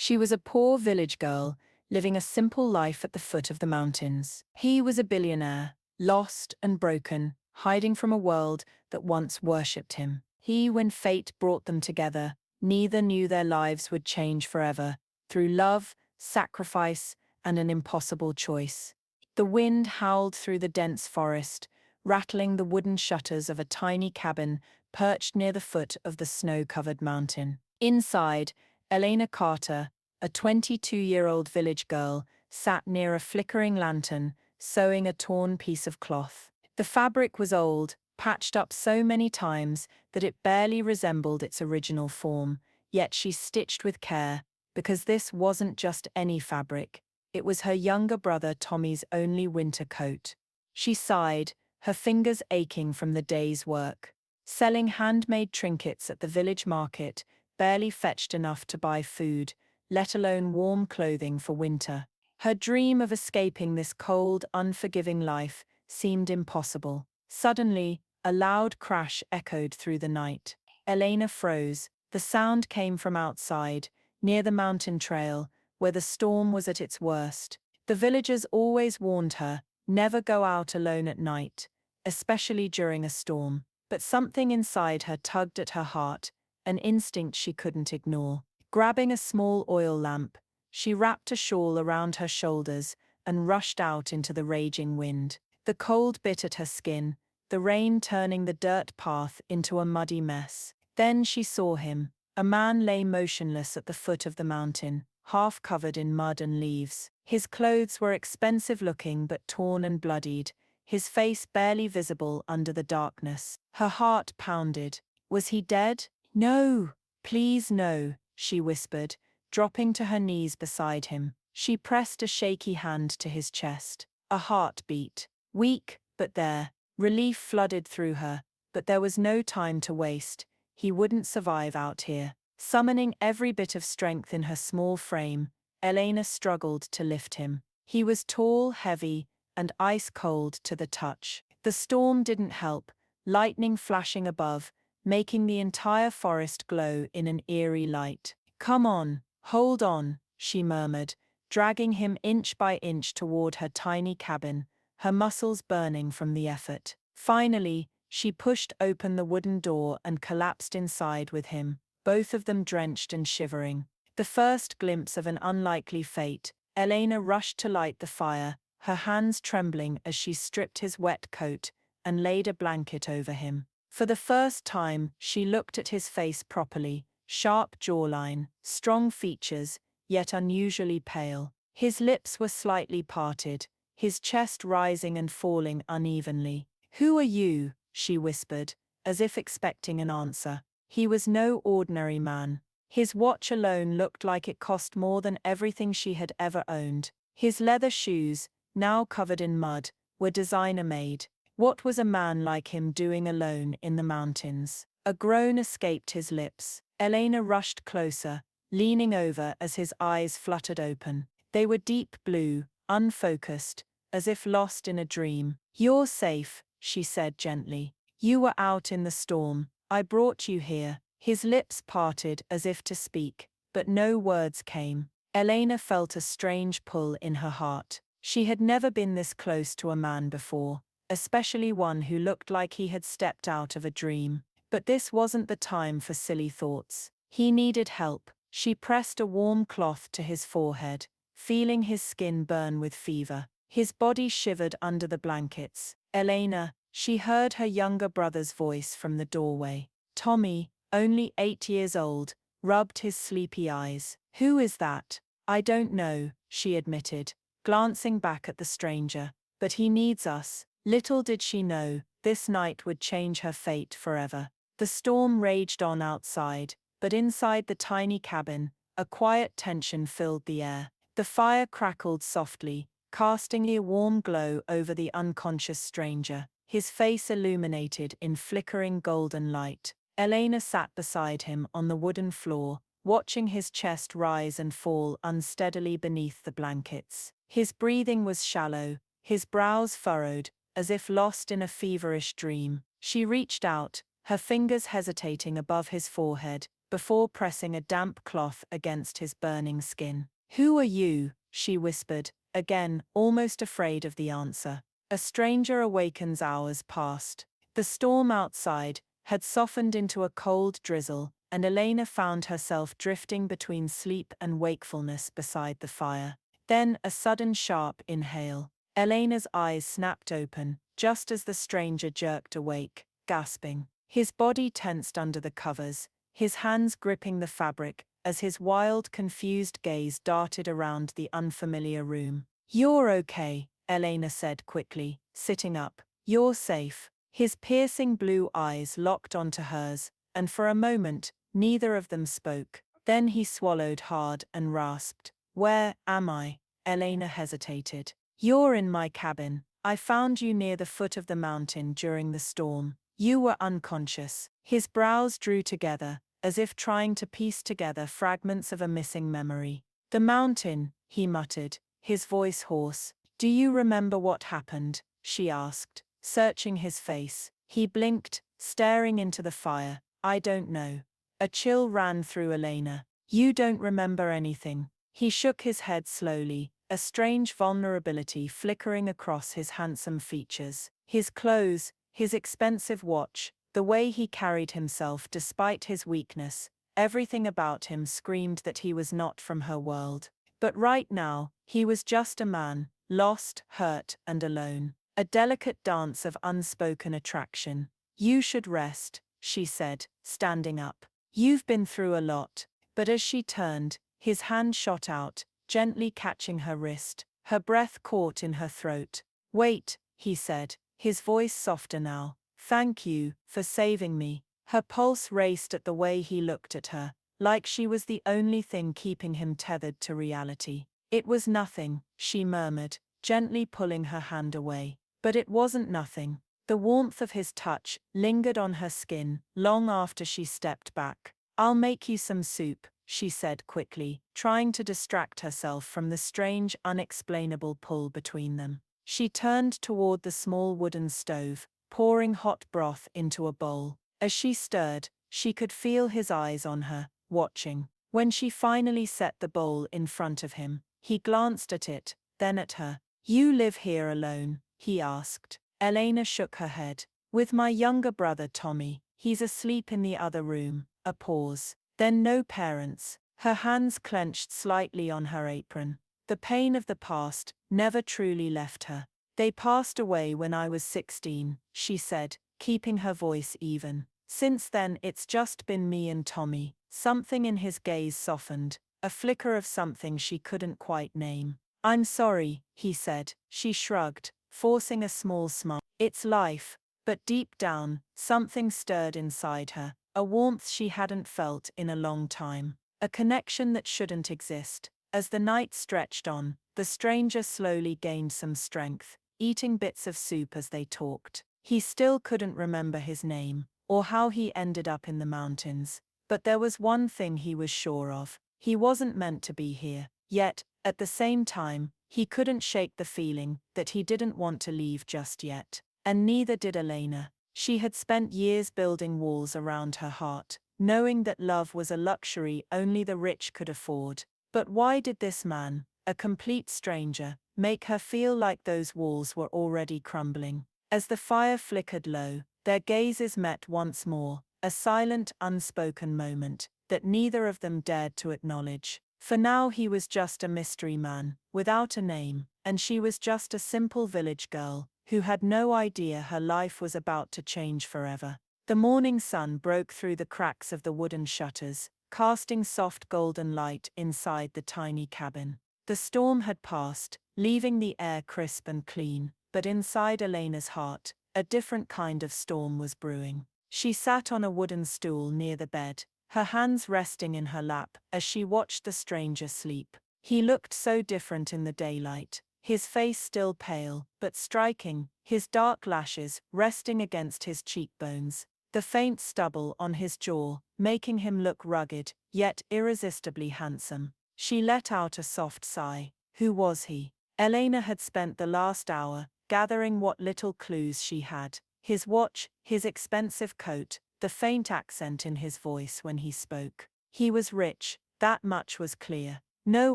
She was a poor village girl, living a simple life at the foot of the mountains. He was a billionaire, lost and broken, hiding from a world that once worshipped him. When fate brought them together, neither knew their lives would change forever, through love, sacrifice, and an impossible choice. The wind howled through the dense forest, rattling the wooden shutters of a tiny cabin perched near the foot of the snow-covered mountain. Inside, Elena Carter, a 22-year-old village girl, sat near a flickering lantern, sewing a torn piece of cloth. The fabric was old, patched up so many times that it barely resembled its original form, yet she stitched with care, because this wasn't just any fabric. It was her younger brother Tommy's only winter coat. She sighed, her fingers aching from the day's work. Selling handmade trinkets at the village market barely fetched enough to buy food, let alone warm clothing for winter. Her dream of escaping this cold, unforgiving life seemed impossible. Suddenly, a loud crash echoed through the night. Elena froze. The sound came from outside, near the mountain trail, where the storm was at its worst. The villagers always warned her, never go out alone at night, especially during a storm. But something inside her tugged at her heart, an instinct she couldn't ignore. Grabbing a small oil lamp, she wrapped a shawl around her shoulders and rushed out into the raging wind. The cold bit at her skin, the rain turning the dirt path into a muddy mess. Then she saw him. A man lay motionless at the foot of the mountain, half covered in mud and leaves. His clothes were expensive-looking but torn and bloodied, his face barely visible under the darkness. Her heart pounded. Was he dead? No, please no, she whispered, dropping to her knees beside him. She pressed a shaky hand to his chest. A heartbeat. Weak, but there. Relief flooded through her, but there was no time to waste. He wouldn't survive out here. Summoning every bit of strength in her small frame, Elena struggled to lift him. He was tall, heavy, and ice-cold to the touch. The storm didn't help, lightning flashing above, making the entire forest glow in an eerie light. Come on, hold on, she murmured, dragging him inch by inch toward her tiny cabin, her muscles burning from the effort. Finally, she pushed open the wooden door and collapsed inside with him, both of them drenched and shivering. The first glimpse of an unlikely fate, Elena rushed to light the fire, her hands trembling as she stripped his wet coat and laid a blanket over him. For the first time, she looked at his face properly, sharp jawline, strong features, yet unusually pale. His lips were slightly parted, his chest rising and falling unevenly. "Who are you?" she whispered, as if expecting an answer. He was no ordinary man. His watch alone looked like it cost more than everything she had ever owned. His leather shoes, now covered in mud, were designer-made. What was a man like him doing alone in the mountains? A groan escaped his lips. Elena rushed closer, leaning over as his eyes fluttered open. They were deep blue, unfocused, as if lost in a dream. "You're safe," she said gently. "You were out in the storm. I brought you here." His lips parted as if to speak, but no words came. Elena felt a strange pull in her heart. She had never been this close to a man before, especially one who looked like he had stepped out of a dream. But this wasn't the time for silly thoughts. He needed help. She pressed a warm cloth to his forehead, feeling his skin burn with fever. His body shivered under the blankets. "Elena," she heard her younger brother's voice from the doorway. Tommy, only 8 years old, rubbed his sleepy eyes. "Who is that?" "I don't know," she admitted, glancing back at the stranger. "But he needs us." Little did she know, this night would change her fate forever. The storm raged on outside, but inside the tiny cabin, a quiet tension filled the air. The fire crackled softly, casting a warm glow over the unconscious stranger, his face illuminated in flickering golden light. Elena sat beside him on the wooden floor, watching his chest rise and fall unsteadily beneath the blankets. His breathing was shallow, his brows furrowed, as if lost in a feverish dream. She reached out, her fingers hesitating above his forehead, before pressing a damp cloth against his burning skin. "Who are you?" she whispered, again, almost afraid of the answer. A stranger awakens. Hours passed. The storm outside had softened into a cold drizzle, and Elena found herself drifting between sleep and wakefulness beside the fire. Then a sudden sharp inhale. Elena's eyes snapped open, just as the stranger jerked awake, gasping. His body tensed under the covers, his hands gripping the fabric, as his wild, confused gaze darted around the unfamiliar room. "You're okay," Elena said quickly, sitting up. "You're safe." His piercing blue eyes locked onto hers, and for a moment, neither of them spoke. Then he swallowed hard and rasped. "Where am I?" Elena hesitated. "You're in my cabin. I found you near the foot of the mountain during the storm. You were unconscious." His brows drew together, as if trying to piece together fragments of a missing memory. "The mountain," he muttered, his voice hoarse. "Do you remember what happened?" she asked, searching his face. He blinked, staring into the fire. "I don't know." A chill ran through Elena. "You don't remember anything." He shook his head slowly, a strange vulnerability flickering across his handsome features. His clothes, his expensive watch, the way he carried himself despite his weakness, everything about him screamed that he was not from her world. But right now, he was just a man, lost, hurt, and alone. A delicate dance of unspoken attraction. "You should rest," she said, standing up. "You've been through a lot." But as she turned, his hand shot out, gently catching her wrist. Her breath caught in her throat. "Wait," he said, his voice softer now. "Thank you for saving me." Her pulse raced at the way he looked at her, like she was the only thing keeping him tethered to reality. "It was nothing," she murmured, gently pulling her hand away. But it wasn't nothing. The warmth of his touch lingered on her skin long after she stepped back. "I'll make you some soup," she said quickly, trying to distract herself from the strange, unexplainable pull between them. She turned toward the small wooden stove, pouring hot broth into a bowl. As she stirred, she could feel his eyes on her, watching. When she finally set the bowl in front of him, he glanced at it, then at her. "You live here alone?" he asked. Elena shook her head. "With my younger brother Tommy. He's asleep in the other room." A pause. "Then no parents?" Her hands clenched slightly on her apron. The pain of the past never truly left her. "They passed away when I was 16, she said, keeping her voice even. "Since then it's just been me and Tommy." Something in his gaze softened, a flicker of something she couldn't quite name. "I'm sorry," he said. She shrugged, forcing a small smile. "It's life." But deep down, something stirred inside her, a warmth she hadn't felt in a long time, a connection that shouldn't exist. As the night stretched on, the stranger slowly gained some strength, eating bits of soup as they talked. He still couldn't remember his name, or how he ended up in the mountains. But there was one thing he was sure of. He wasn't meant to be here. Yet, at the same time, he couldn't shake the feeling that he didn't want to leave just yet. And neither did Elena. She had spent years building walls around her heart, knowing that love was a luxury only the rich could afford. But why did this man, a complete stranger, make her feel like those walls were already crumbling? As the fire flickered low, their gazes met once more, a silent, unspoken moment that neither of them dared to acknowledge. For now he was just a mystery man, without a name, and she was just a simple village girl, who had no idea her life was about to change forever. The morning sun broke through the cracks of the wooden shutters, casting soft golden light inside the tiny cabin. The storm had passed, leaving the air crisp and clean, but inside Elena's heart, a different kind of storm was brewing. She sat on a wooden stool near the bed, her hands resting in her lap as she watched the stranger sleep. He looked so different in the daylight, his face still pale, but striking, his dark lashes resting against his cheekbones, the faint stubble on his jaw, making him look rugged, yet irresistibly handsome. She let out a soft sigh. Who was he? Elena had spent the last hour gathering what little clues she had. His watch, his expensive coat, the faint accent in his voice when he spoke. He was rich, that much was clear. No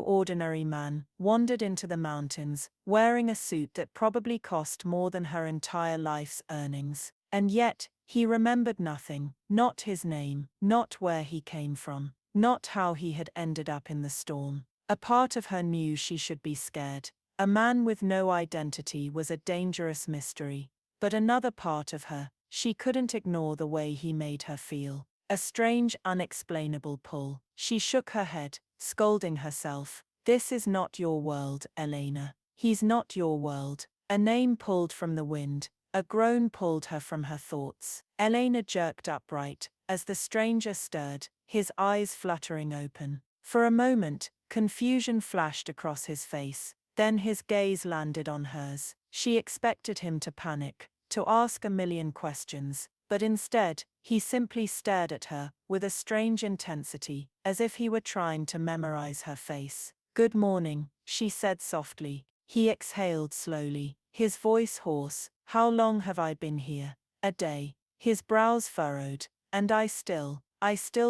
ordinary man wandered into the mountains, wearing a suit that probably cost more than her entire life's earnings. And yet, he remembered nothing, not his name, not where he came from, not how he had ended up in the storm. A part of her knew she should be scared. A man with no identity was a dangerous mystery. But another part of her, she couldn't ignore the way he made her feel. A strange, unexplainable pull. She shook her head, scolding herself. This is not your world, Elena. He's not your world. A name pulled from the wind. A groan pulled her from her thoughts. Elena jerked upright, as the stranger stirred, his eyes fluttering open. For a moment, confusion flashed across his face. Then his gaze landed on hers. She expected him to panic, to ask a million questions, but instead, he simply stared at her, with a strange intensity, as if he were trying to memorize her face. "Good morning," she said softly. He exhaled slowly, his voice hoarse. "How long have I been here?" "A day." His brows furrowed. "And I still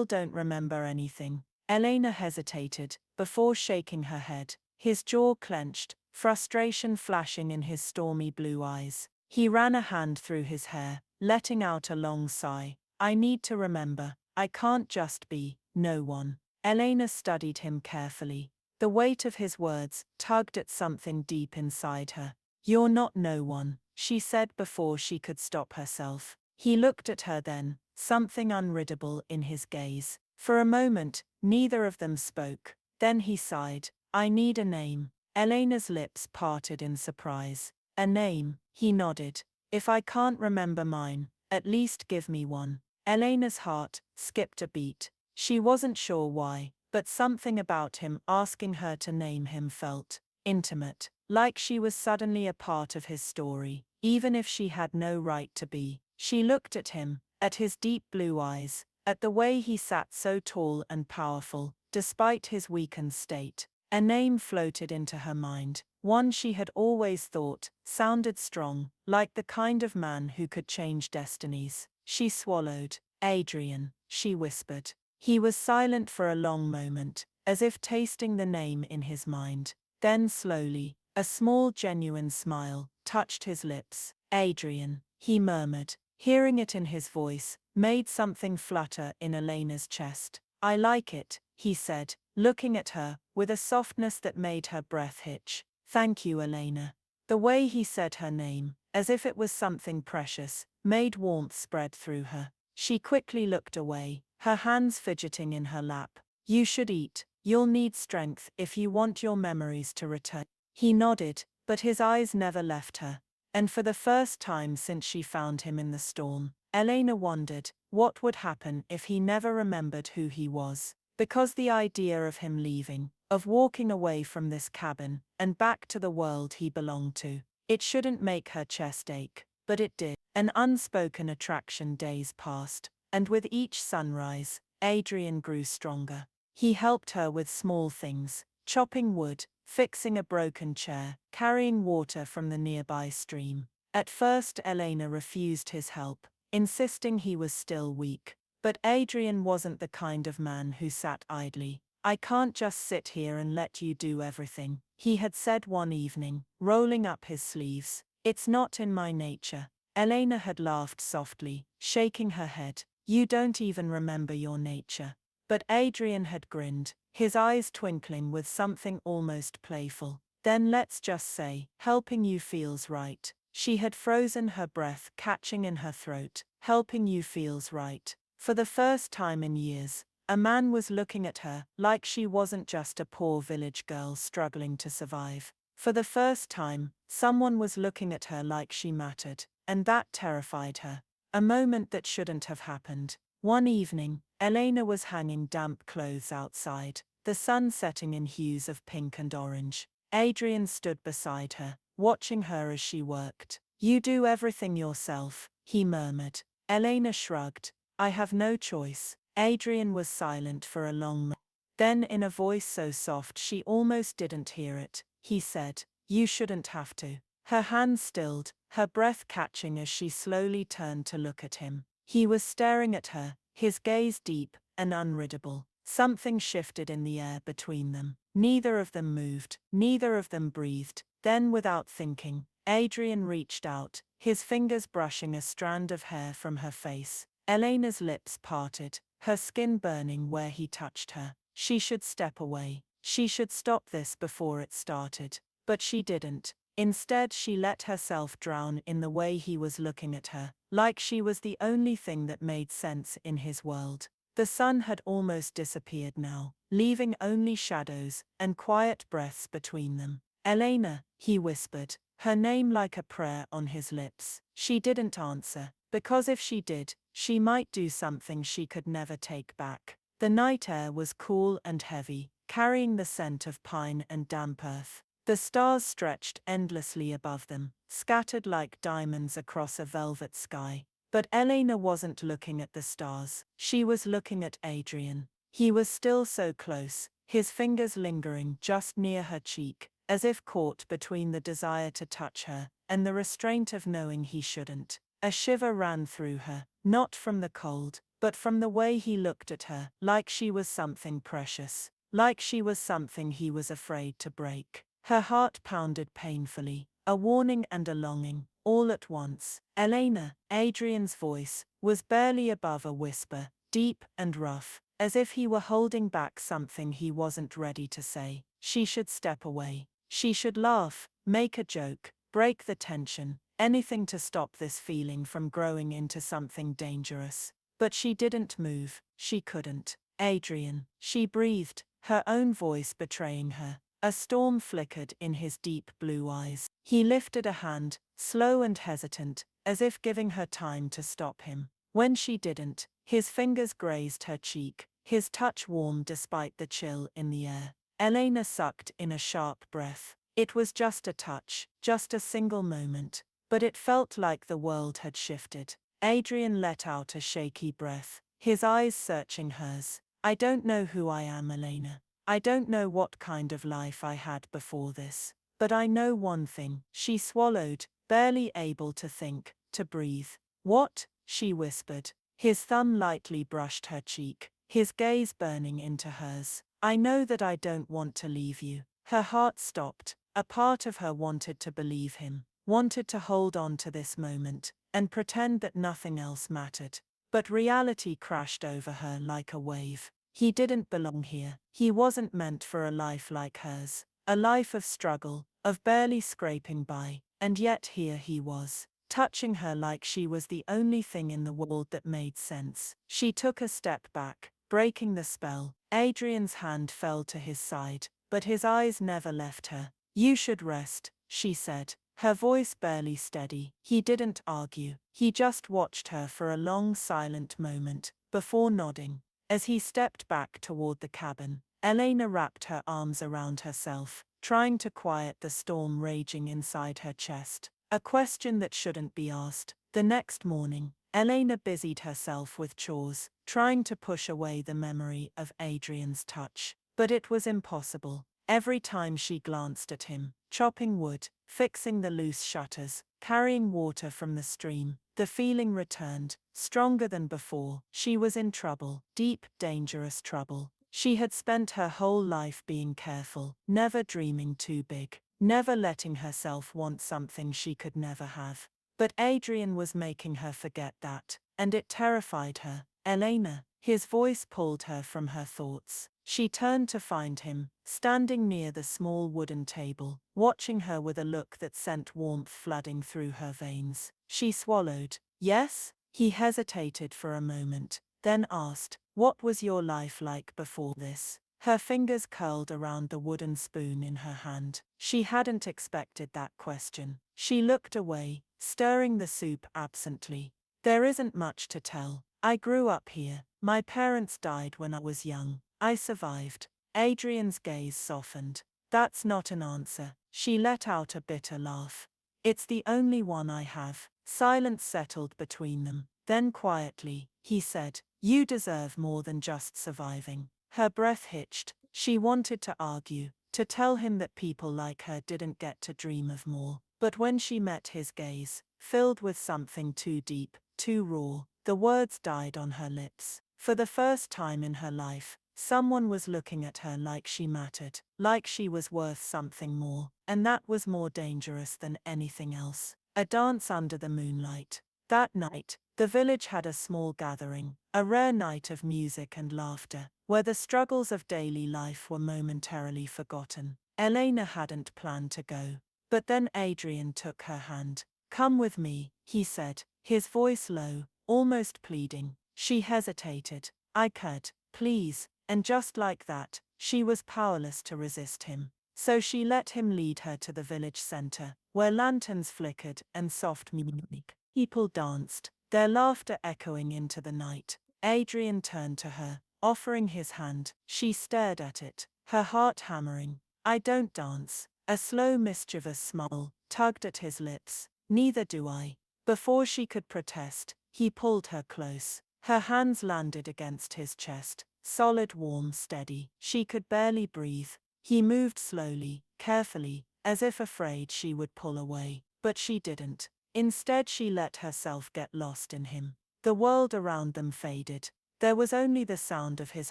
don't remember anything." Elena hesitated, before shaking her head. His jaw clenched, frustration flashing in his stormy blue eyes. He ran a hand through his hair, letting out a long sigh. "I need to remember. I can't just be no one." Elena studied him carefully. The weight of his words tugged at something deep inside her. "You're not no one," she said before she could stop herself. He looked at her then, something unreadable in his gaze. For a moment, neither of them spoke. Then he sighed. "I need a name." Elena's lips parted in surprise. "A name," he nodded. "If I can't remember mine, at least give me one." Elena's heart skipped a beat. She wasn't sure why, but something about him asking her to name him felt intimate, like she was suddenly a part of his story, even if she had no right to be. She looked at him, at his deep blue eyes, at the way he sat so tall and powerful, despite his weakened state. A name floated into her mind, one she had always thought sounded strong, like the kind of man who could change destinies. She swallowed. "Adrian," she whispered. He was silent for a long moment, as if tasting the name in his mind. Then slowly, a small genuine smile touched his lips. "Adrian," he murmured. Hearing it in his voice made something flutter in Elena's chest. "I like it," he said, looking at her with a softness that made her breath hitch. "Thank you, Elena." The way he said her name, as if it was something precious, made warmth spread through her. She quickly looked away, her hands fidgeting in her lap. "You should eat. You'll need strength if you want your memories to return." He nodded, but his eyes never left her. And for the first time since she found him in the storm, Elena wondered what would happen if he never remembered who he was. Because the idea of him leaving, of walking away from this cabin and back to the world he belonged to, it shouldn't make her chest ache, but it did. An unspoken attraction. Days passed, and with each sunrise, Adrian grew stronger. He helped her with small things, chopping wood, fixing a broken chair, carrying water from the nearby stream. At first Elena refused his help, insisting he was still weak. But Adrian wasn't the kind of man who sat idly. "I can't just sit here and let you do everything," he had said one evening, rolling up his sleeves. "It's not in my nature." Elena had laughed softly, shaking her head. "You don't even remember your nature." But Adrian had grinned, his eyes twinkling with something almost playful. "Then let's just say, helping you feels right." She had frozen her breath, catching in her throat. "Helping you feels right." For the first time in years, a man was looking at her like she wasn't just a poor village girl struggling to survive. For the first time, someone was looking at her like she mattered, and that terrified her. A moment that shouldn't have happened. One evening, Elena was hanging damp clothes outside, the sun setting in hues of pink and orange. Adrian stood beside her, watching her as she worked. "You do everything yourself," he murmured. Elena shrugged. "I have no choice." Adrian was silent for a long moment. Then in a voice so soft she almost didn't hear it, he said, "You shouldn't have to." Her hands stilled, her breath catching as she slowly turned to look at him. He was staring at her, his gaze deep and unreadable. Something shifted in the air between them. Neither of them moved, neither of them breathed. Then, without thinking, Adrian reached out, his fingers brushing a strand of hair from her face. Elena's lips parted, her skin burning where he touched her. She should step away. She should stop this before it started. But she didn't. Instead, she let herself drown in the way he was looking at her, like she was the only thing that made sense in his world. The sun had almost disappeared now, leaving only shadows and quiet breaths between them. Elena, he whispered, her name like a prayer on his lips. She didn't answer, because if she did, she might do something she could never take back. The night air was cool and heavy, carrying the scent of pine and damp earth. The stars stretched endlessly above them, scattered like diamonds across a velvet sky. But Elena wasn't looking at the stars. She was looking at Adrian. He was still so close, his fingers lingering just near her cheek, as if caught between the desire to touch her and the restraint of knowing he shouldn't. A shiver ran through her, not from the cold, but from the way he looked at her, like she was something precious, like she was something he was afraid to break. Her heart pounded painfully, a warning and a longing, all at once. Elena, Adrian's voice, was barely above a whisper, deep and rough, as if he were holding back something he wasn't ready to say. She should step away. She should laugh, make a joke, break the tension, anything to stop this feeling from growing into something dangerous. But she didn't move. She couldn't. Adrian, she breathed, her own voice betraying her. A storm flickered in his deep blue eyes. He lifted a hand, slow and hesitant, as if giving her time to stop him. When she didn't, his fingers grazed her cheek, his touch warm despite the chill in the air. Elena sucked in a sharp breath. It was just a touch, just a single moment, but it felt like the world had shifted. Adrian let out a shaky breath, his eyes searching hers. I don't know who I am, Elena. I don't know what kind of life I had before this, but I know one thing. She swallowed, barely able to think, to breathe. What? She whispered. His thumb lightly brushed her cheek, his gaze burning into hers. I know that I don't want to leave you. Her heart stopped. A part of her wanted to believe him, wanted to hold on to this moment, and pretend that nothing else mattered. But reality crashed over her like a wave. He didn't belong here. He wasn't meant for a life like hers. A life of struggle, of barely scraping by. And yet here he was, touching her like she was the only thing in the world that made sense. She took a step back, breaking the spell. Adrian's hand fell to his side, but his eyes never left her. You should rest, she said, her voice barely steady. He didn't argue. He just watched her for a long silent moment, before nodding. As he stepped back toward the cabin, Elena wrapped her arms around herself, trying to quiet the storm raging inside her chest. A question that shouldn't be asked. The next morning, Elena busied herself with chores, trying to push away the memory of Adrian's touch. But it was impossible. Every time she glanced at him, chopping wood, fixing the loose shutters, carrying water from the stream, the feeling returned, stronger than before. She was in trouble, deep, dangerous trouble. She had spent her whole life being careful, never dreaming too big, never letting herself want something she could never have. But Adrian was making her forget that, and it terrified her. Elena, his voice pulled her from her thoughts. She turned to find him, standing near the small wooden table, watching her with a look that sent warmth flooding through her veins. She swallowed. Yes? He hesitated for a moment, then asked, what was your life like before this? Her fingers curled around the wooden spoon in her hand. She hadn't expected that question. She looked away, stirring the soup absently. There isn't much to tell. I grew up here. My parents died when I was young. I survived. Adrian's gaze softened. That's not an answer. She let out a bitter laugh. It's the only one I have. Silence settled between them. Then quietly, he said, you deserve more than just surviving. Her breath hitched. She wanted to argue, to tell him that people like her didn't get to dream of more. But when she met his gaze, filled with something too deep, too raw, The words died on her lips. For the first time in her life, someone was looking at her like she mattered, like she was worth something more, and that was more dangerous than anything else. A dance under the moonlight. That night, the village had a small gathering, a rare night of music and laughter, where the struggles of daily life were momentarily forgotten. Elena hadn't planned to go, but then Adrian took her hand. "Come with me," he said, his voice low, almost pleading. She hesitated. "I could, please," and just like that, she was powerless to resist him. So she let him lead her to the village center, where lanterns flickered and soft music. People danced, their laughter echoing into the night. Adrian turned to her, offering his hand. She stared at it, her heart hammering. "I don't dance." A slow, mischievous smile tugged at his lips. "Neither do I." Before she could protest, he pulled her close. Her hands landed against his chest, solid, warm, steady. She could barely breathe. He moved slowly, carefully, as if afraid she would pull away, but she didn't. Instead, she let herself get lost in him. The world around them faded. There was only the sound of his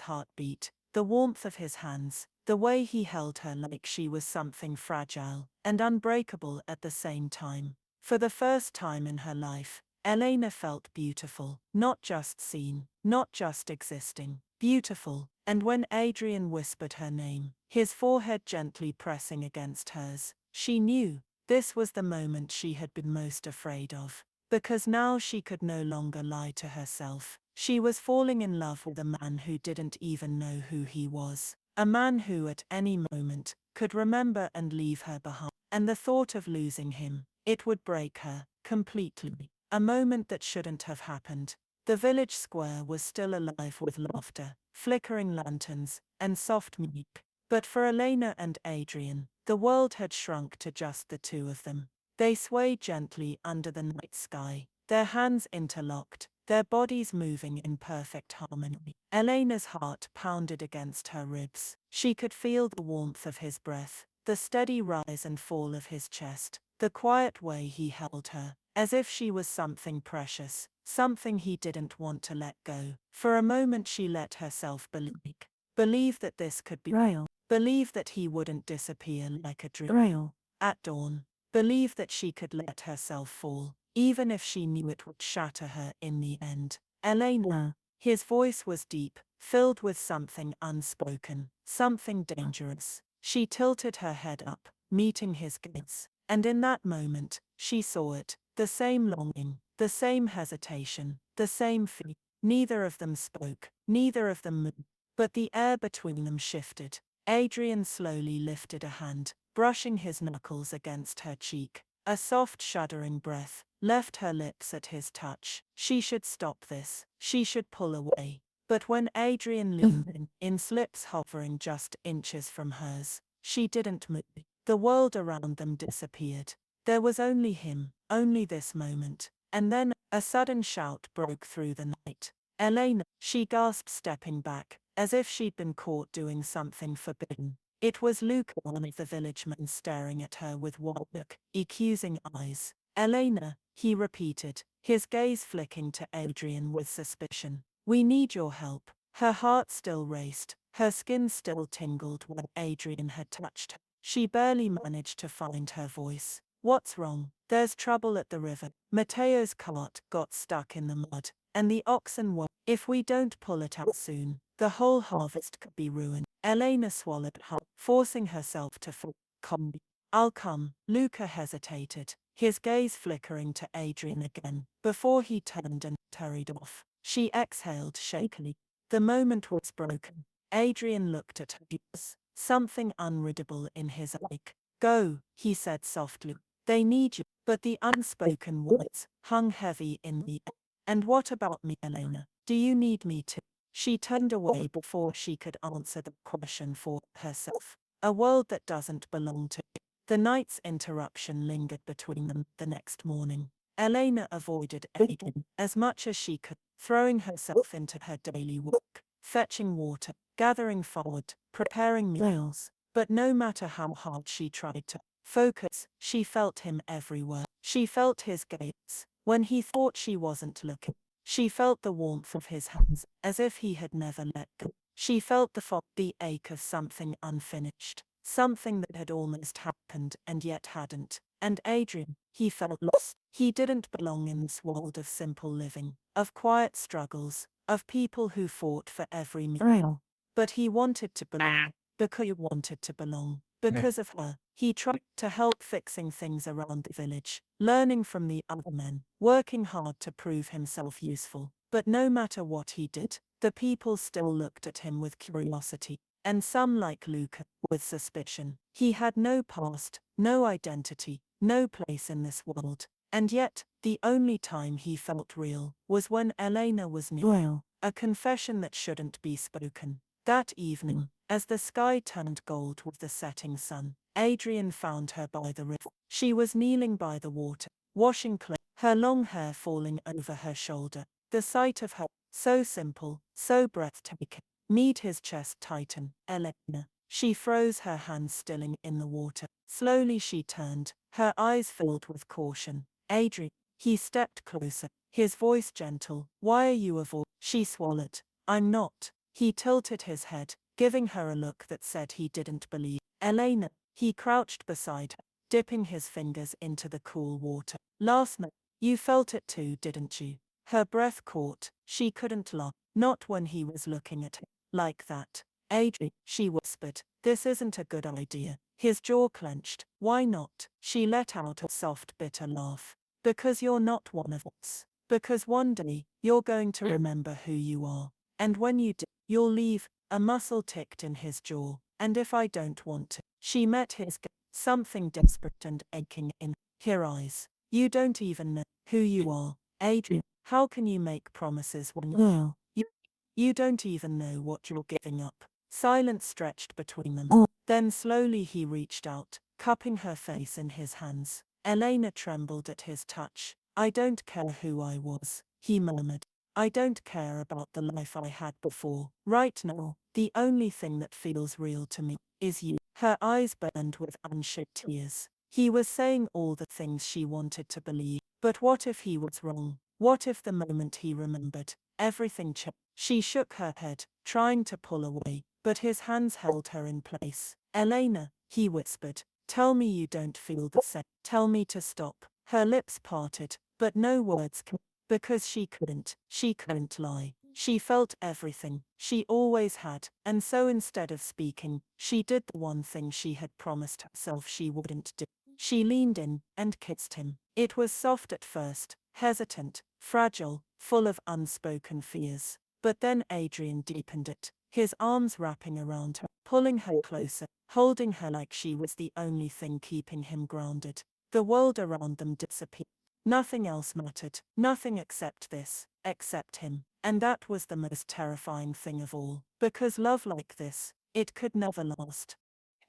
heartbeat, the warmth of his hands, the way he held her like she was something fragile and unbreakable at the same time. For the first time in her life, Elena felt beautiful, not just seen, not just existing, beautiful. And when Adrian whispered her name, his forehead gently pressing against hers, she knew this was the moment she had been most afraid of. Because now she could no longer lie to herself. She was falling in love with a man who didn't even know who he was. A man who at any moment could remember and leave her behind. And the thought of losing him, it would break her completely. A moment that shouldn't have happened. The village square was still alive with laughter, flickering lanterns, and soft music. But for Elena and Adrian, the world had shrunk to just the two of them. They swayed gently under the night sky, their hands interlocked, their bodies moving in perfect harmony. Elena's heart pounded against her ribs. She could feel the warmth of his breath, the steady rise and fall of his chest, the quiet way he held her, as if she was something precious, something he didn't want to let go. For a moment she let herself believe that this could be real, believe that he wouldn't disappear like a dream at dawn, believe that she could let herself fall, even if she knew it would shatter her in the end. "Elena." His voice was deep, filled with something unspoken, something dangerous. She tilted her head up, meeting his gaze. And in that moment, she saw it, the same longing, the same hesitation, the same fear. Neither of them spoke, neither of them moved, but the air between them shifted. Adrian slowly lifted a hand, brushing his knuckles against her cheek. A soft, shuddering breath left her lips at his touch. She should stop this. She should pull away. But when Adrian leaned in slips hovering just inches from hers, she didn't move. The world around them disappeared. There was only him, only this moment. And then a sudden shout broke through the night. "Elena!" She gasped, stepping back, as if she'd been caught doing something forbidden. It was Luca, one of the village men, staring at her with wide, accusing eyes. "Elena," he repeated, his gaze flicking to Adrian with suspicion. "We need your help." Her heart still raced, her skin still tingled when Adrian had touched her. She barely managed to find her voice. "What's wrong?" "There's trouble at the river. Matteo's cart got stuck in the mud, and the oxen won't. If we don't pull it out soon, the whole harvest could be ruined." Elena swallowed hard, forcing herself to fall. "Come. I'll come." Luca hesitated, his gaze flickering to Adrian again, before he turned and hurried off. She exhaled shakily. The moment was broken. Adrian looked at her, something unreadable in his eye. "Go," he said softly. "They need you." But the unspoken words hung heavy in the air. "And what about me, Elena? Do you need me too?" She turned away before she could answer the question for herself. A world that doesn't belong to you. The night's interruption lingered between them. The next morning, Elena avoided Adrian as much as she could, throwing herself into her daily work, fetching water, gathering forward, preparing meals. But no matter how hard she tried to focus, she felt him everywhere. She felt his gaze when he thought she wasn't looking. She felt the warmth of his hands, as if he had never let go. She felt the ache of something unfinished, something that had almost happened and yet hadn't. And Adrian, he felt lost. He didn't belong in this world of simple living, of quiet struggles, of people who fought for every meal. But he wanted to belong, because he wanted to belong. Because of her, he tried to help fixing things around the village, learning from the other men, working hard to prove himself useful. But no matter what he did, the people still looked at him with curiosity, and some, like Luca, with suspicion. He had no past, no identity, no place in this world. And yet, the only time he felt real was when Elena was near. A confession that shouldn't be spoken. That evening, as the sky turned gold with the setting sun, Adrian found her by the river. She was kneeling by the water, washing clothes, her long hair falling over her shoulder. The sight of her, so simple, so breathtaking, made his chest tighten. Elena. She froze, her hands stilling in the water. Slowly she turned, her eyes filled with caution. Adrian. He stepped closer, his voice gentle. Why are you avoiding? She swallowed. I'm not. He tilted his head, giving her a look that said he didn't believe. Elena. He crouched beside her, dipping his fingers into the cool water. Last night, you felt it too, didn't you? Her breath caught. She couldn't laugh. Not when he was looking at her. Like that. Adrian, she whispered, this isn't a good idea. His jaw clenched. Why not? She let out a soft, bitter laugh. Because you're not one of us. Because one day, you're going to remember who you are. And when you do, you'll leave. A muscle ticked in his jaw. And if I don't want to? She met his gaze, something desperate and aching in her eyes. You don't even know who you are, Adrian. How can you make promises when you don't even know what you're giving up? Silence stretched between them. Then slowly he reached out, cupping her face in his hands. Elena trembled at his touch. I don't care who I was, he murmured. I don't care about the life I had before. Right now, the only thing that feels real to me is you. Her eyes burned with unshed tears. He was saying all the things she wanted to believe. But what if he was wrong? What if the moment he remembered, everything changed? She shook her head, trying to pull away, but his hands held her in place. Elena, he whispered, tell me you don't feel the same. Tell me to stop. Her lips parted, but no words came. Because she couldn't lie. She felt everything, she always had, and so instead of speaking, she did the one thing she had promised herself she wouldn't do. She leaned in and kissed him. It was soft at first, hesitant, fragile, full of unspoken fears. But then Adrian deepened it, his arms wrapping around her, pulling her closer, holding her like she was the only thing keeping him grounded. The world around them disappeared. Nothing else mattered, nothing except this, except him. And that was the most terrifying thing of all, because love like this, it could never last.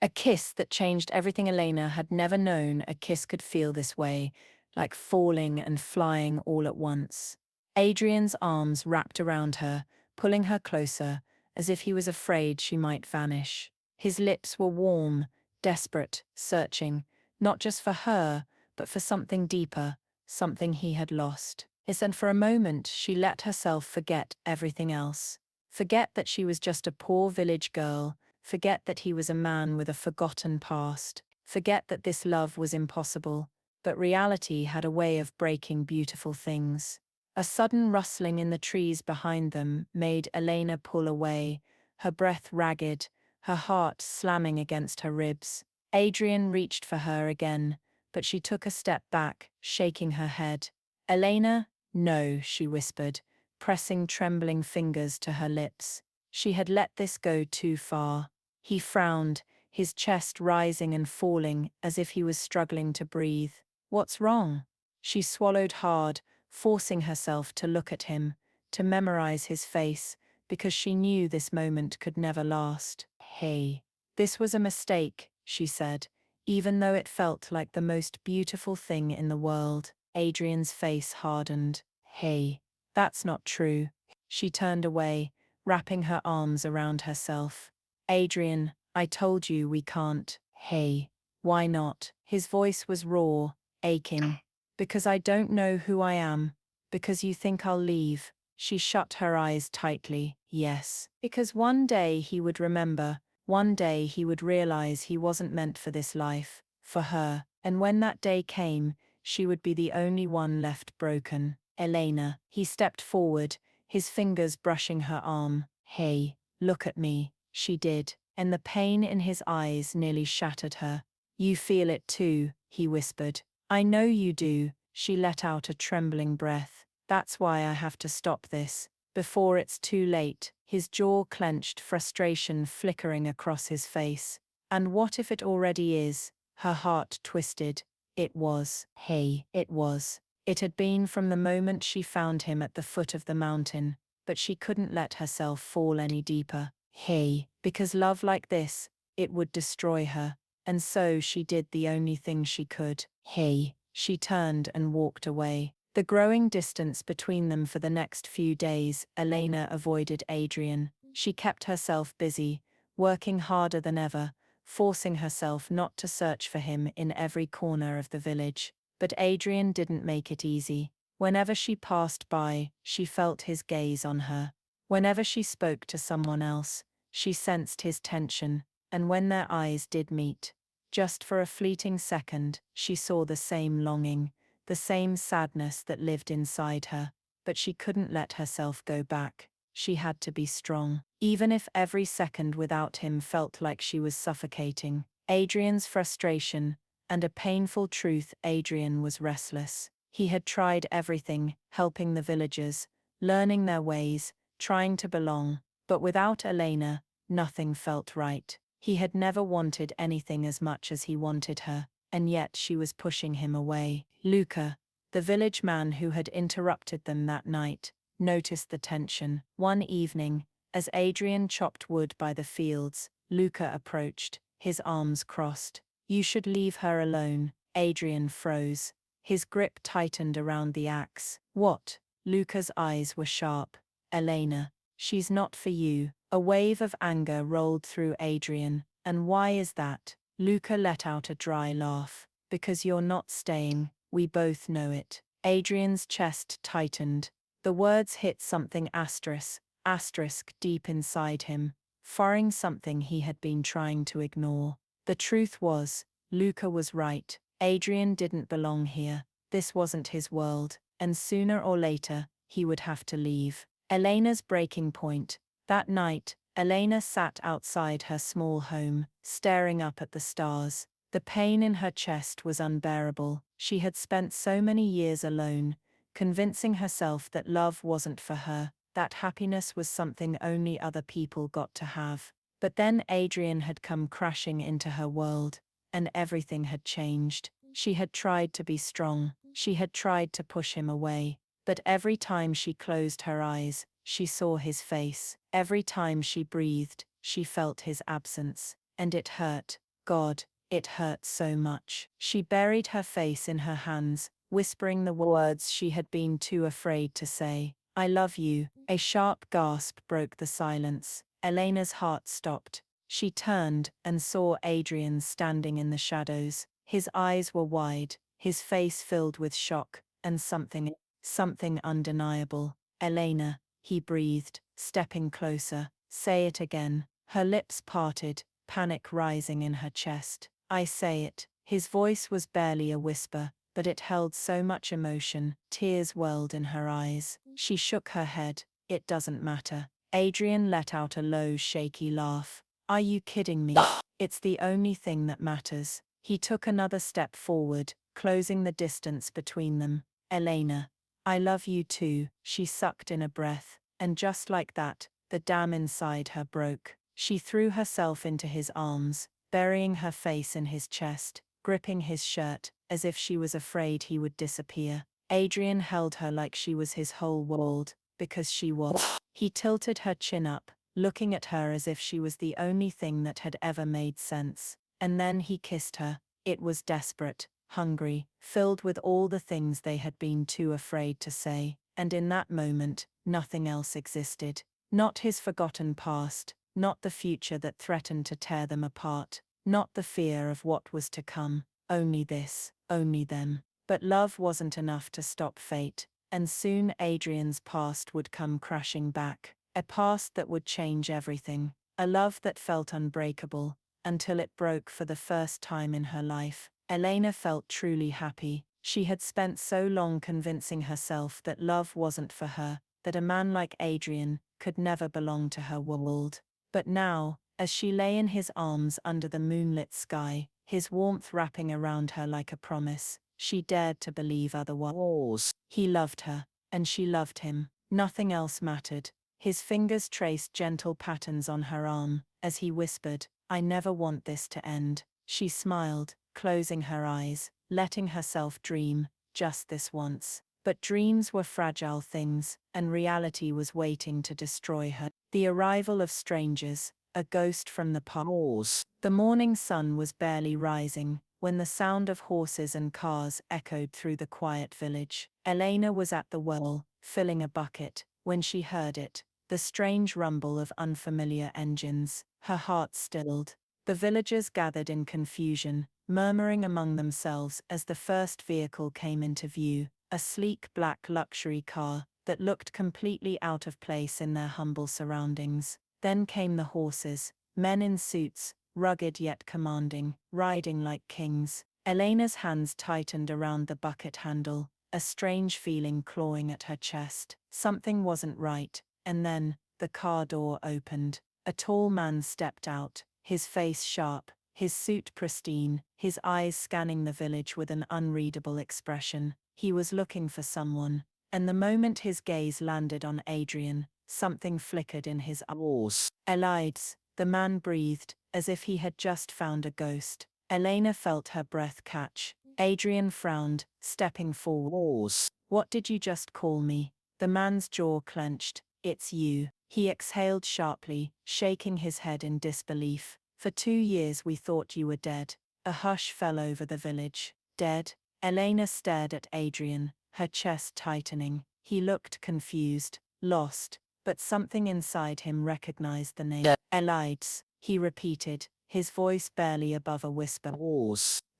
A kiss that changed everything. Elena had never known a kiss could feel this way, like falling and flying all at once. Adrian's arms wrapped around her, pulling her closer, as if he was afraid she might vanish. His lips were warm, desperate, searching, not just for her, but for something deeper, something he had lost. And for a moment she let herself forget everything else. Forget that she was just a poor village girl. Forget that he was a man with a forgotten past. Forget that this love was impossible. But reality had a way of breaking beautiful things. A sudden rustling in the trees behind them made Elena pull away, her breath ragged, her heart slamming against her ribs. Adrian reached for her again, but she took a step back, shaking her head. Elena, no, she whispered, pressing trembling fingers to her lips. She had let this go too far. He frowned, his chest rising and falling as if he was struggling to breathe. What's wrong? She swallowed hard, forcing herself to look at him, to memorize his face, because she knew this moment could never last. Hey. This was a mistake, she said, even though it felt like the most beautiful thing in the world. Adrian's face hardened. Hey. That's not true. She turned away, wrapping her arms around herself. Adrian, I told you we can't. Hey. Why not? His voice was raw, aching. Because I don't know who I am. Because you think I'll leave. She shut her eyes tightly. Yes. Because one day he would remember, one day he would realize he wasn't meant for this life, for her, and when that day came, she would be the only one left broken. Elena. He stepped forward, his fingers brushing her arm. Hey, look at me. She did, and the pain in his eyes nearly shattered her. You feel it too, he whispered. I know you do. She let out a trembling breath. That's why I have to stop this. Before it's too late. His jaw clenched, frustration flickering across his face. And what if it already is? Her heart twisted. It was. Hey, it was. It had been from the moment she found him at the foot of the mountain, but she couldn't let herself fall any deeper. Hey, because love like this, it would destroy her. And so she did the only thing she could. Hey, she turned and walked away. The growing distance between them for the next few days, Elena avoided Adrian. She kept herself busy, working harder than ever, forcing herself not to search for him in every corner of the village. But Adrian didn't make it easy. Whenever she passed by, she felt his gaze on her. Whenever she spoke to someone else, she sensed his tension, and when their eyes did meet, just for a fleeting second, she saw the same longing, the same sadness that lived inside her. But she couldn't let herself go back. She had to be strong. Even if every second without him felt like she was suffocating. Adrian's frustration, and a painful truth, Adrian was restless. He had tried everything, helping the villagers, learning their ways, trying to belong, but without Elena, nothing felt right. He had never wanted anything as much as he wanted her, and yet she was pushing him away. Luca, the village man who had interrupted them that night, noticed the tension. One evening, as Adrian chopped wood by the fields, Luca approached, his arms crossed. You should leave her alone. Adrian froze. His grip tightened around the axe. What? Luca's eyes were sharp. Elena, she's not for you. A wave of anger rolled through Adrian. And why is that? Luca let out a dry laugh. Because you're not staying. We both know it. Adrian's chest tightened. The words hit something asterisk deep inside him, firing something he had been trying to ignore. The truth was, Luca was right. Adrian didn't belong here. This wasn't his world, and sooner or later, he would have to leave. Elena's breaking point. That night, Elena sat outside her small home, staring up at the stars. The pain in her chest was unbearable. She had spent so many years alone, convincing herself that love wasn't for her, that happiness was something only other people got to have. But then Adrian had come crashing into her world, and everything had changed. She had tried to be strong, she had tried to push him away, but every time she closed her eyes, she saw his face. Every time she breathed, she felt his absence, and it hurt. God, it hurt so much. She buried her face in her hands, whispering the words she had been too afraid to say. I love you. A sharp gasp broke the silence. Elena's heart stopped. She turned and saw Adrian standing in the shadows. His eyes were wide, his face filled with shock, and something undeniable. Elena, he breathed, stepping closer. Say it again. Her lips parted, panic rising in her chest. I say it. His voice was barely a whisper, but it held so much emotion. Tears welled in her eyes. She shook her head. It doesn't matter. Adrian let out a low, shaky laugh. Are you kidding me? It's the only thing that matters. He took another step forward, closing the distance between them. Elena, I love you too. She sucked in a breath, and just like that, the dam inside her broke. She threw herself into his arms, burying her face in his chest, gripping his shirt, as if she was afraid he would disappear. Adrian held her like she was his whole world, because she was. He tilted her chin up, looking at her as if she was the only thing that had ever made sense. And then he kissed her. It was desperate, hungry, filled with all the things they had been too afraid to say. And in that moment, nothing else existed. Not his forgotten past, not the future that threatened to tear them apart, not the fear of what was to come. Only this, only them. But love wasn't enough to stop fate. and soon Adrian's past would come crashing back. A past that would change everything. A love that felt unbreakable, until it broke for the first time in her life. Elena felt truly happy. She had spent so long convincing herself that love wasn't for her, that a man like Adrian could never belong to her world. But now, as she lay in his arms under the moonlit sky, his warmth wrapping around her like a promise, she dared to believe otherwise. He loved her, and she loved him. Nothing else mattered. His fingers traced gentle patterns on her arm, as he whispered, "I never want this to end." She smiled, closing her eyes, letting herself dream, just this once. But dreams were fragile things, and reality was waiting to destroy her. The arrival of strangers, a ghost from the past. The morning sun was barely rising, when the sound of horses and cars echoed through the quiet village. Elena was at the well, filling a bucket, when she heard it, the strange rumble of unfamiliar engines. Her heart stilled. The villagers gathered in confusion, murmuring among themselves as the first vehicle came into view, a sleek black luxury car that looked completely out of place in their humble surroundings. Then came the horses, men in suits, rugged yet commanding, riding like kings. Elena's hands tightened around the bucket handle, a strange feeling clawing at her chest. Something wasn't right, and then, the car door opened. A tall man stepped out, his face sharp, his suit pristine, his eyes scanning the village with an unreadable expression. He was looking for someone, and the moment his gaze landed on Adrian, something flickered in his eyes. "Elides," the man breathed, as if he had just found a ghost. Elena felt her breath catch. Adrian frowned, stepping forward. "What did you just call me?" The man's jaw clenched. "It's you." He exhaled sharply, shaking his head in disbelief. "For 2 years we thought you were dead." A hush fell over the village. "Dead?" Elena stared at Adrian, her chest tightening. He looked confused, lost, but something inside him recognized the name. "Elides," he repeated, his voice barely above a whisper.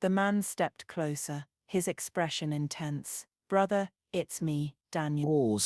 The man stepped closer, his expression intense. "Brother, it's me, Daniel."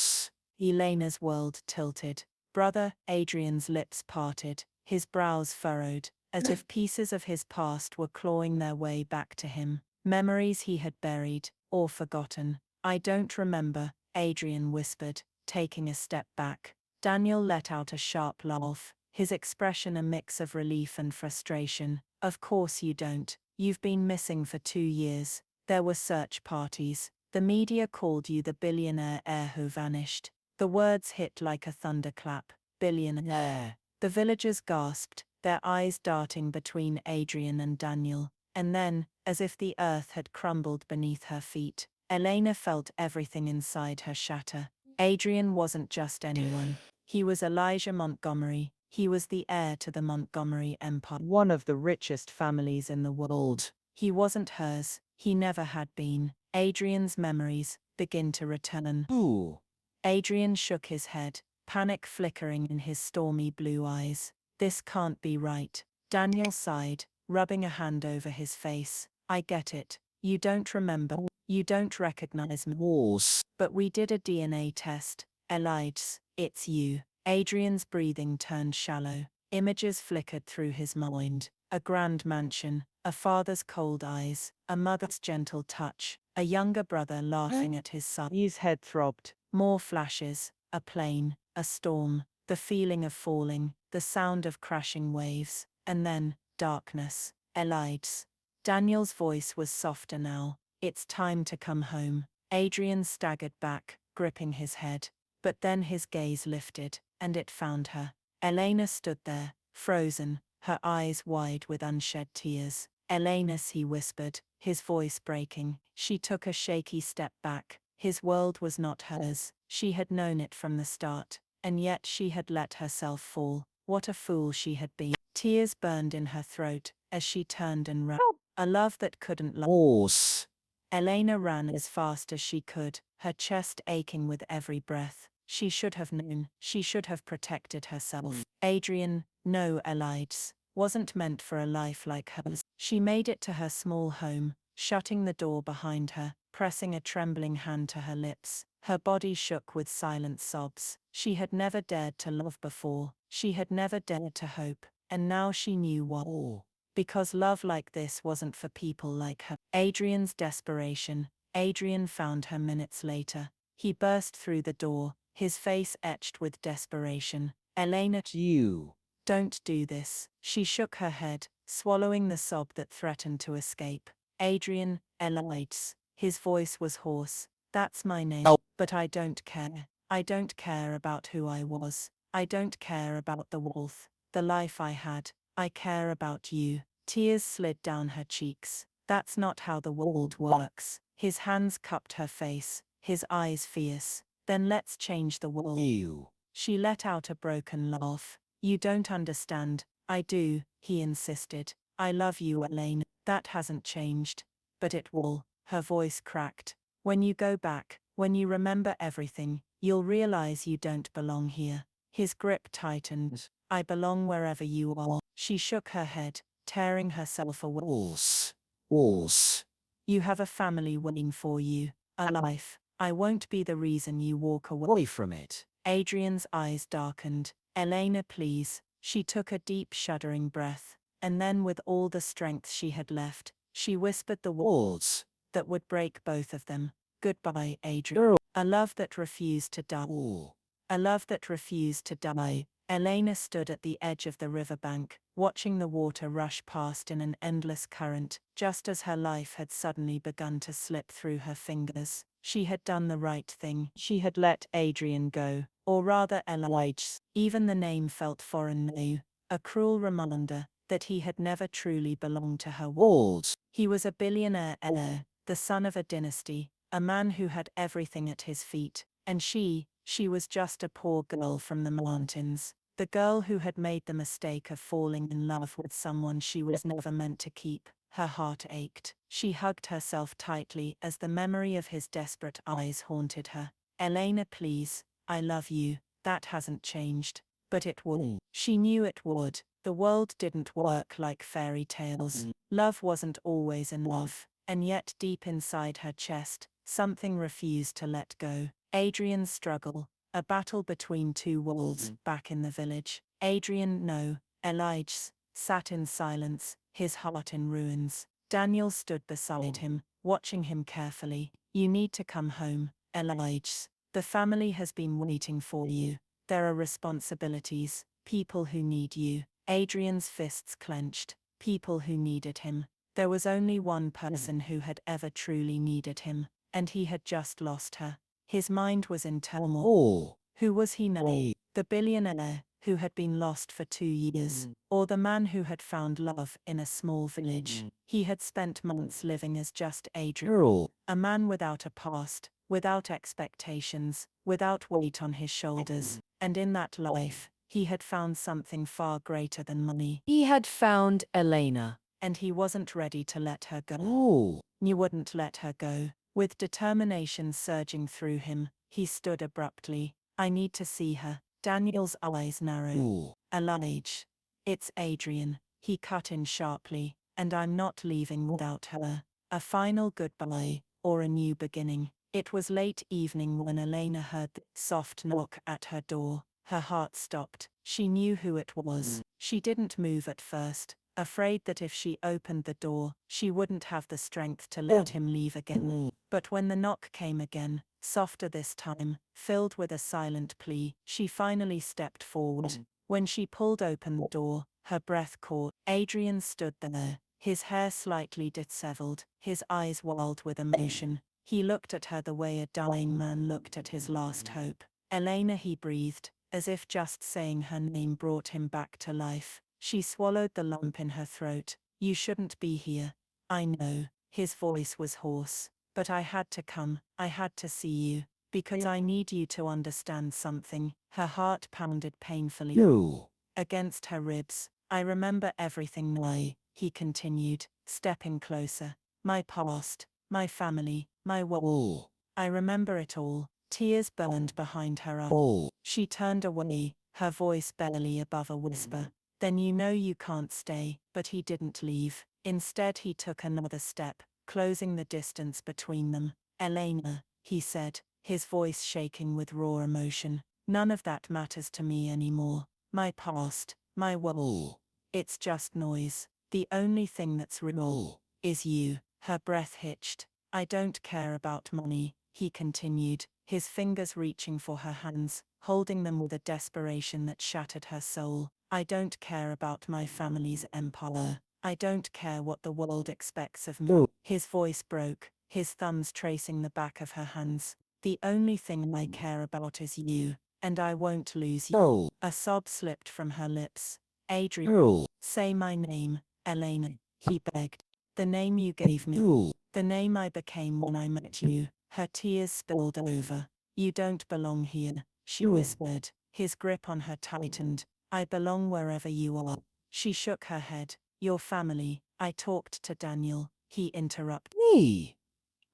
Elena's world tilted. "Brother," Adrian's lips parted, his brows furrowed, as if pieces of his past were clawing their way back to him. Memories he had buried, or forgotten. "I don't remember," Adrian whispered, taking a step back. Daniel let out a sharp laugh, his expression a mix of relief and frustration. "Of course you don't. You've been missing for 2 years. There were search parties. The media called you the billionaire heir who vanished." The words hit like a thunderclap. "Billionaire." The villagers gasped, their eyes darting between Adrian and Daniel. And then, as if the earth had crumbled beneath her feet, Elena felt everything inside her shatter. Adrian wasn't just anyone. He was Elijah Montgomery. He was the heir to the Montgomery Empire, one of the richest families in the world. He wasn't hers. He never had been. Adrian's memories begin to return. "Ooh." Adrian shook his head, panic flickering in his stormy blue eyes. "This can't be right." Daniel sighed, rubbing a hand over his face. "I get it. You don't remember. You don't recognize me. But we did a DNA test. Elides, it's you." Adrian's breathing turned shallow. Images flickered through his mind. A grand mansion, a father's cold eyes, a mother's gentle touch, a younger brother laughing at his side. His head throbbed. More flashes, a plane, a storm, the feeling of falling, the sound of crashing waves, and then, darkness. "Elides." Daniel's voice was softer now. "It's time to come home." Adrian staggered back, gripping his head. But then his gaze lifted, and it found her. Elena stood there, frozen, her eyes wide with unshed tears. "Elenas," he whispered, his voice breaking. She took a shaky step back. His world was not hers. She had known it from the start, and yet she had let herself fall. What a fool she had been. Tears burned in her throat as she turned and ran. A love that couldn't last. Elena ran as fast as she could, her chest aching with every breath. She should have known. She should have protected herself. Adrian, no, Elides, wasn't meant for a life like hers. She made it to her small home, shutting the door behind her, pressing a trembling hand to her lips. Her body shook with silent sobs. She had never dared to love before. She had never dared to hope. And now she knew why. Because love like this wasn't for people like her. Adrian's desperation. Adrian found her minutes later. He burst through the door, his face etched with desperation. Elena, You. don't do this. She shook her head, swallowing the sob that threatened to escape. Adrian, Elites. His voice was hoarse. That's my name. Oh. But I don't care. I don't care about who I was. I don't care about the wealth, the life I had. I care about you. Tears slid down her cheeks. That's not how the world works. His hands cupped her face, his eyes fierce. Then let's change the world. You. She let out a broken laugh. You don't understand. I do, he insisted. I love you, Elaine. That hasn't changed. But it will. Her voice cracked. When you go back, when you remember everything, you'll realize you don't belong here. His grip tightened. I belong wherever you are. She shook her head, tearing herself away. Walls. Walls. You have a family waiting for you. A life. I won't be the reason you walk away. Away from it. Adrian's eyes darkened. Elena, please. She took a deep, shuddering breath, and then, with all the strength she had left, she whispered the words Walls. that would break both of them. Goodbye, Adrian. Girl. A love that refused to die. Ooh. A love that refused to die. Elena stood at the edge of the riverbank, watching the water rush past in an endless current, just as her life had suddenly begun to slip through her fingers. She had done the right thing. She had let Adrian go, or rather Elias. Even the name felt foreign now, a cruel reminder that he had never truly belonged to her. Walls. He was a billionaire heir, the son of a dynasty, a man who had everything at his feet, and she was just a poor girl from the mountains. The girl who had made the mistake of falling in love with someone she was never meant to keep. Her heart ached. She hugged herself tightly as the memory of his desperate eyes haunted her. Elena, please, I love you. That hasn't changed. But it would. She knew it would. The world didn't work like fairy tales. Love wasn't always enough. And yet deep inside her chest, something refused to let go. Adrian's struggle. A battle between two wolves back in the village. Adrian, no. Elias sat in silence, his heart in ruins. Daniel stood beside him, watching him carefully. You need to come home, Elias. The family has been waiting for you. There are responsibilities, people who need you. Adrian's fists clenched, people who needed him. There was only one person who had ever truly needed him, and he had just lost her. His mind was in turmoil. Oh. Who was he now? Hey. The billionaire who had been lost for 2 years, or the man who had found love in a small village? He had spent months living as just Adrian, Girl. a man without a past, without expectations, without weight on his shoulders. And in that life, he had found something far greater than money. He had found Elena. And he wasn't ready to let her go. Oh. You wouldn't let her go. With determination surging through him, he stood abruptly. I need to see her. Daniel's eyes narrowed. Ooh. Elijah. It's Adrian, he cut in sharply, and I'm not leaving without her. A final goodbye, or a new beginning. It was late evening when Elena heard the soft knock at her door. Her heart stopped. She knew who it was. She didn't move at first, afraid that if she opened the door, she wouldn't have the strength to let him leave again. But when the knock came again, softer this time, filled with a silent plea, she finally stepped forward. When she pulled open the door, her breath caught. Adrian stood there, his hair slightly disheveled, his eyes wild with emotion. He looked at her the way a dying man looked at his last hope. Elena, he breathed, as if just saying her name brought him back to life. She swallowed the lump in her throat. You shouldn't be here. I know. His voice was hoarse. But I had to come. I had to see you. Because I need you to understand something. Her heart pounded painfully No. against her ribs. I remember everything now, he continued, stepping closer. My past, my family, my world. Oh. I remember it all. Tears burned behind her eyes. Oh. She turned away, her voice barely above a whisper. Then you know you can't stay. But he didn't leave. Instead he took another step, closing the distance between them. Elena, he said, his voice shaking with raw emotion. None of that matters to me anymore. My past, my world. It's just noise. The only thing that's real is you. Her breath hitched. I don't care about money, he continued, his fingers reaching for her hands, holding them with a desperation that shattered her soul. I don't care about my family's empire. I don't care what the world expects of me. His voice broke, his thumbs tracing the back of her hands. The only thing I care about is you, and I won't lose you. A sob slipped from her lips. Adrian, say my name, Elena, he begged. The name you gave me. The name I became when I met you. Her tears spilled over. You don't belong here, she whispered. His grip on her tightened. I belong wherever you are. She shook her head. Your family. I talked to Daniel, he interrupted. Me.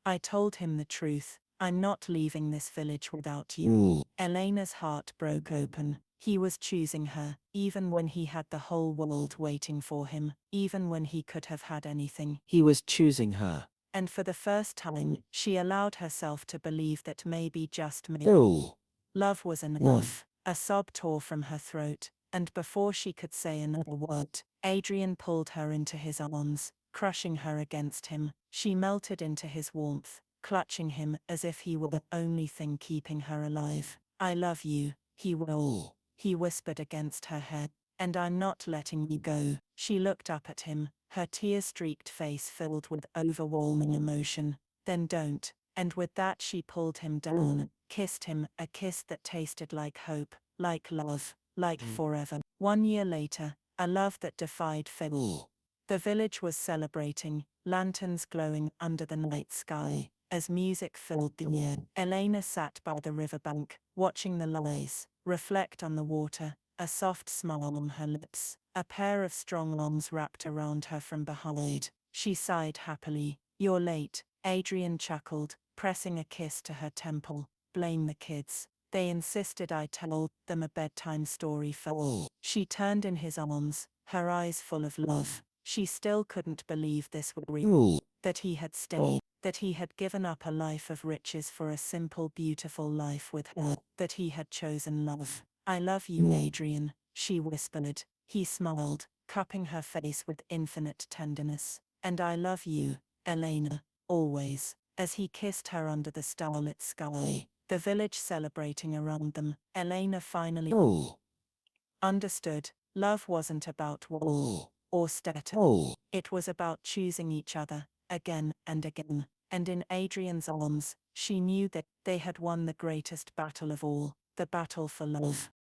I told him the truth. I'm not leaving this village without you. Elena's heart broke open. He was choosing her, even when he had the whole world waiting for him, even when he could have had anything. He was choosing her. And for the first time, she allowed herself to believe that maybe, just maybe, love was enough. A sob tore from her throat, and before she could say another word, Adrian pulled her into his arms, crushing her against him. She melted into his warmth, clutching him as if he were the only thing keeping her alive. I love you, he whispered against her head, and I'm not letting you go. She looked up at him, her tear-streaked face filled with overwhelming emotion. Then don't. And with that she pulled him down, kissed him, a kiss that tasted like hope, like love, like forever. 1 year later, a love that defied fate. The village was celebrating, lanterns glowing under the night sky, as music filled the air. Elena sat by the riverbank, watching the lights reflect on the water, a soft smile on her lips. A pair of strong arms wrapped around her from behind. She sighed happily. You're late, Adrian chuckled, pressing a kiss to her temple. Blame the kids. They insisted I tell them a bedtime story for. She turned in his arms, her eyes full of love. She still couldn't believe this would real. That he had stayed, that he had given up a life of riches for a simple, beautiful life with her, that he had chosen love. I love you, Adrian, she whispered. He smiled, cupping her face with infinite tenderness. And I love you, Elena, always. As he kissed her under the starlit sky, the village celebrating around them, Elena finally understood. Love wasn't about war or status. It was about choosing each other, again and again. And in Adrian's arms, she knew that they had won the greatest battle of all, the battle for love.